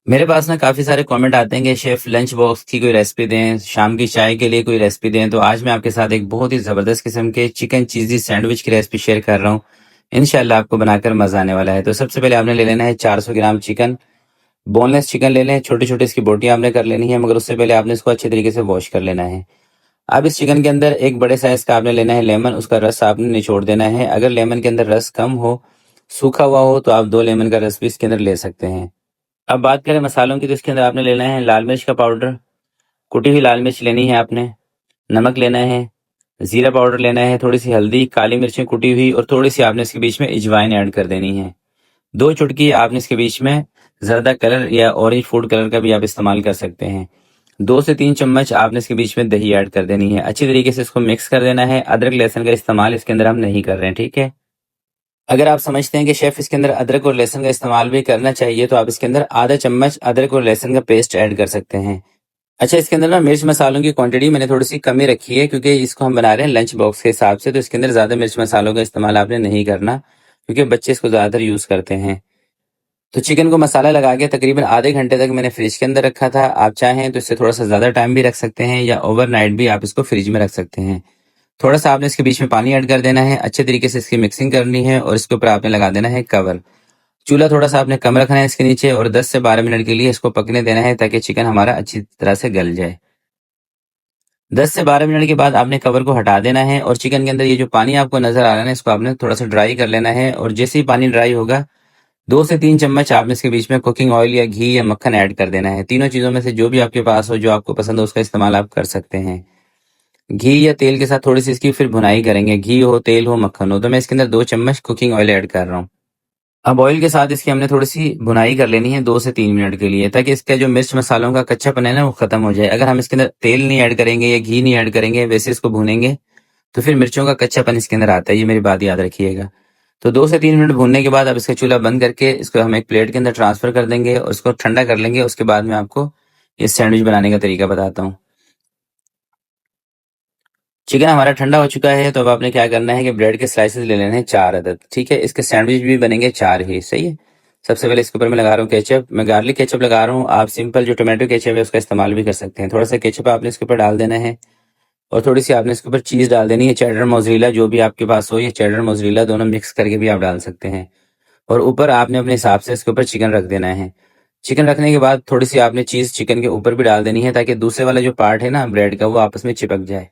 मेरे पास ना काफ़ी सारे कमेंट आते हैं कि शेफ़ लंच बॉक्स की कोई रेसिपी दें, शाम की चाय के लिए कोई रेसिपी दें। तो आज मैं आपके साथ एक बहुत ही ज़बरदस्त किस्म के चिकन चीज़ी सैंडविच की रेसिपी शेयर कर रहा हूँ। इंशाल्लाह आपको बनाकर मज़ा आने वाला है। तो सबसे पहले आपने ले लेना है 400 ग्राम चिकन, बोनलेस चिकन ले लें, छोटी-छोटी इसकी बोटियाँ आपने कर लेनी है, मगर उससे पहले आपने इसको अच्छे तरीके से वॉश कर लेना है। अब इस चिकन के अंदर एक बड़े साइज़ का आपने लेना है लेमन, उसका रस आपने निचोड़ देना है। अगर लेमन के अंदर रस कम हो, सूखा हुआ हो, तो आप 2 लेमन का रस भी इसके अंदर ले सकते हैं। अब बात करें मसालों की, तो इसके अंदर आपने लेना है लाल मिर्च का पाउडर, कुटी हुई लाल मिर्च लेनी है आपने, नमक लेना है, ज़ीरा पाउडर लेना है, थोड़ी-सी हल्दी, काली मिर्चें कुटी हुई और थोड़ी-सी आपने इसके बीच में अजवाइन ऐड कर देनी है। 2 चुटकी आपने इसके बीच में ज़र्दा कलर या ऑरेंज फूड कलर का भी आप इस्तेमाल कर सकते हैं। 2 से 3 चम्मच आपने इसके बीच में दही ऐड कर देनी है। अच्छी तरीके से इसको मिक्स कर देना है। अदरक लहसुन का इस्तेमाल इसके अंदर हम नहीं कर रहे हैं, ठीक है? अगर आप समझते हैं कि शेफ़ इसके अंदर अदरक और लहसुन का इस्तेमाल भी करना चाहिए, तो आप इसके अंदर आधा चम्मच अदरक और लहसुन का पेस्ट ऐड कर सकते हैं। अच्छा, इसके अंदर ना मिर्च मसालों की क्वांटिटी मैंने थोड़ी-सी कम ही रखी है, क्योंकि इसको हम बना रहे हैं लंच बॉक्स के हिसाब से, तो इसके अंदर ज़्यादा मिर्च मसालों का इस्तेमाल आपने नहीं करना, क्योंकि बच्चे इसको ज़्यादातर यूज़ करते हैं। तो चिकन को मसाला लगा के तकरीबन आधे घंटे तक मैंने फ्रिज के अंदर रखा था। आप चाहें तो इससे थोड़ा-सा ज़्यादा टाइम भी रख सकते हैं या ओवरनाइट भी आप इसको फ्रिज में रख सकते हैं। थोड़ा-सा आपने इसके बीच में पानी ऐड कर देना है, अच्छे तरीके से इसकी मिक्सिंग करनी है और इसके ऊपर आपने लगा देना है कवर। चूल्हा थोड़ा-सा आपने कम रखना है इसके नीचे और 10 से 12 मिनट के लिए इसको पकने देना है, ताकि चिकन हमारा अच्छी तरह से गल जाए। 10 से 12 मिनट के बाद आपने कवर को हटा देना है और चिकन के अंदर ये जो पानी आपको नज़र आ रहा है ना, इसको आपने थोड़ा-सा ड्राई कर लेना है और जैसे ही पानी ड्राई होगा, 2 से 3 चम्मच आपने इसके बीच में कुकिंग ऑयल या घी या मक्खन ऐड कर देना है। तीनों चीज़ों में से जो भी आपके पास हो, जो आपको पसंद हो, उसका इस्तेमाल आप कर सकते हैं। घी या तेल के साथ थोड़ी-सी इसकी फिर भुनाई करेंगे। घी हो, तेल हो, मक्खन हो, तो मैं इसके अंदर 2 चम्मच कुकिंग ऑयल ऐड कर रहा हूँ। अब ऑयल के साथ इसकी हमने थोड़ी-सी भुनाई कर लेनी है 2 से 3 मिनट के लिए, ताकि इसका जो मिर्च मसालों का कच्चापन है ना, वो खत्म हो जाए। अगर हम इसके अंदर तेल नहीं ऐड करेंगे या घी नहीं ऐड करेंगे, वैसे इसको भूनेंगे, तो फिर मिर्चों का कच्चापन इसके अंदर आता है। ये मेरी बात याद रखिएगा। तो 2 से 3 मिनट भूनने के बाद अब इसका चूल्हा बंद करके इसको हम एक प्लेट के अंदर ट्रांसफ़र कर देंगे और इसको ठंडा कर लेंगे। उसके बाद मैं आपको इस सैंडविच बनाने का तरीका बताता हूँ। चिकन हमारा ठंडा हो चुका है, तो अब आपने क्या करना है कि ब्रेड के स्लाइसेस ले लेने हैं 4 अदद, ठीक है? इसके सैंडविच भी बनेंगे 4 ही, सही है? सबसे पहले इसके ऊपर मैं लगा रहा हूँ केचप, मैं गार्लिक केचप लगा रहा हूँ, आप सिंपल जो टोमेटो केचप है उसका इस्तेमाल भी कर सकते हैं। थोड़ा-सा केचप आपने इसके ऊपर डाल देना है और थोड़ी-सी आपने इसके ऊपर चीज़ डाल देनी है, चेडर मोज़रेला जो भी आपके पास हो, या चेडर मोज़रेला दोनों मिक्स करके भी आप डाल सकते हैं। और ऊपर आपने अपने हिसाब से इसके ऊपर चिकन रख देना है। चिकन रखने के बाद थोड़ी-सी आपने चीज़ चिकन के ऊपर भी डाल देनी है, ताकि दूसरे वाला जो पार्ट है ना ब्रेड का, वो आपस में चिपक जाए।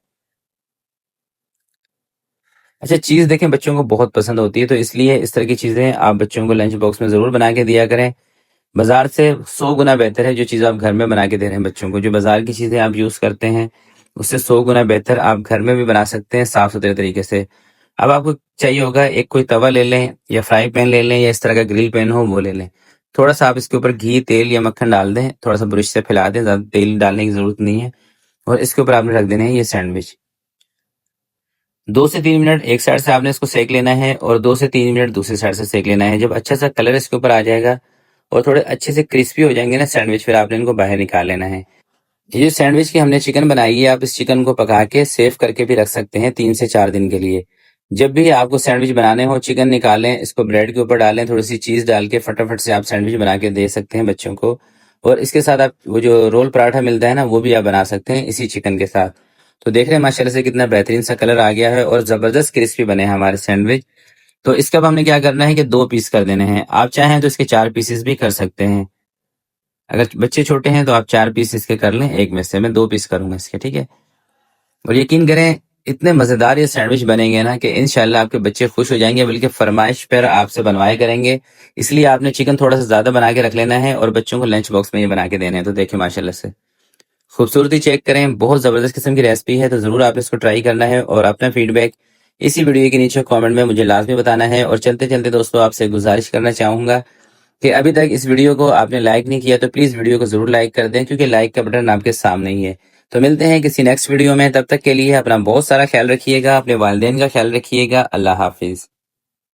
अच्छा, चीज़ देखें बच्चों को बहुत पसंद होती है, तो इसलिए इस तरह की चीज़ें आप बच्चों को लंच बॉक्स में ज़रूर बना के दिया करें। बाज़ार से 100 गुना बेहतर है जो चीज़ आप घर में बना के दे रहे हैं बच्चों को। जो बाज़ार की चीज़ें आप यूज़ करते हैं, उससे 100 गुना बेहतर आप घर में भी बना सकते हैं साफ-सुथरे तरीके से। अब आपको चाहिए होगा, एक कोई तवा ले लें या फ्राई पैन ले लें या इस तरह का ग्रिल पैन हो, वो ले लें। थोड़ा-सा आप इसके ऊपर घी, तेल या मक्खन डाल दें, थोड़ा-सा ब्रश से फैला दें, ज़्यादा तेल डालने की ज़रूरत नहीं है और इसके ऊपर आपने रख देने हैं ये सैंडविच। 2 से 3 मिनट एक साइड से आपने इसको सेक लेना है और 2 से 3 मिनट दूसरी साइड से सेक लेना है। जब अच्छा सा कलर इसके ऊपर आ जाएगा और थोड़े अच्छे से क्रिस्पी हो जाएंगे ना सैंडविच, फिर आपने इनको बाहर निकाल लेना है। ये जो सैंडविच की हमने चिकन बनाई है, आप इस चिकन को पका के सेव करके भी रख सकते हैं 3 से 4 दिन के लिए। जब भी आपको सैंडविच बनाने हो, चिकन निकालें, इसको ब्रेड के ऊपर डालें, थोड़ी सी चीज़ डाल के फटाफट से आप सैंडविच बना के दे सकते हैं बच्चों को। और इसके साथ आप वो जो रोल पराठा मिलता है ना, वो भी आप बना सकते हैं इसी चिकन के साथ। तो देख रहे हैं माशाल्लाह से कितना बेहतरीन सा कलर आ गया है और ज़बरदस्त क्रिस्पी बने हैं हमारे सैंडविच। तो इसका अब हमने क्या करना है कि 2 पीस कर देने हैं। आप चाहें तो इसके 4 पीसेस भी कर सकते हैं। अगर बच्चे छोटे हैं तो आप 4 पीस इसके कर लें, एक में से मैं 2 पीस करूँगा इसके, ठीक है? और यकीन करें, इतने मज़ेदार ये सैंडविच बनेंगे ना कि इंशाल्लाह आपके बच्चे खुश हो जाएँगे, बल्कि फ़रमाइश पर आपसे बनवाया करेंगे। इसलिए आपने चिकन थोड़ा-सा ज़्यादा बना के रख लेना है और बच्चों को लंच बॉक्स में ये बना के देने हैं। तो देखिए माशाल्लाह से खूबसूरती चेक करें, बहुत ज़बरदस्त किस्म की रेसिपी है, तो ज़रूर आप इसको ट्राई करना है और अपना फीडबैक इसी वीडियो के नीचे कमेंट में मुझे लाज़मी बताना है। और चलते-चलते दोस्तों, आपसे गुज़ारिश करना चाहूँगा कि अभी तक इस वीडियो को आपने लाइक नहीं किया, तो प्लीज़ वीडियो को ज़रूर लाइक कर दें, क्योंकि लाइक का बटन आपके सामने ही है। तो मिलते हैं किसी नेक्स्ट वीडियो में, तब तक के लिए अपना बहुत सारा ख्याल रखिएगा, अपने वालिदैन का ख्याल रखिएगा। अल्लाह हाफ़िज़।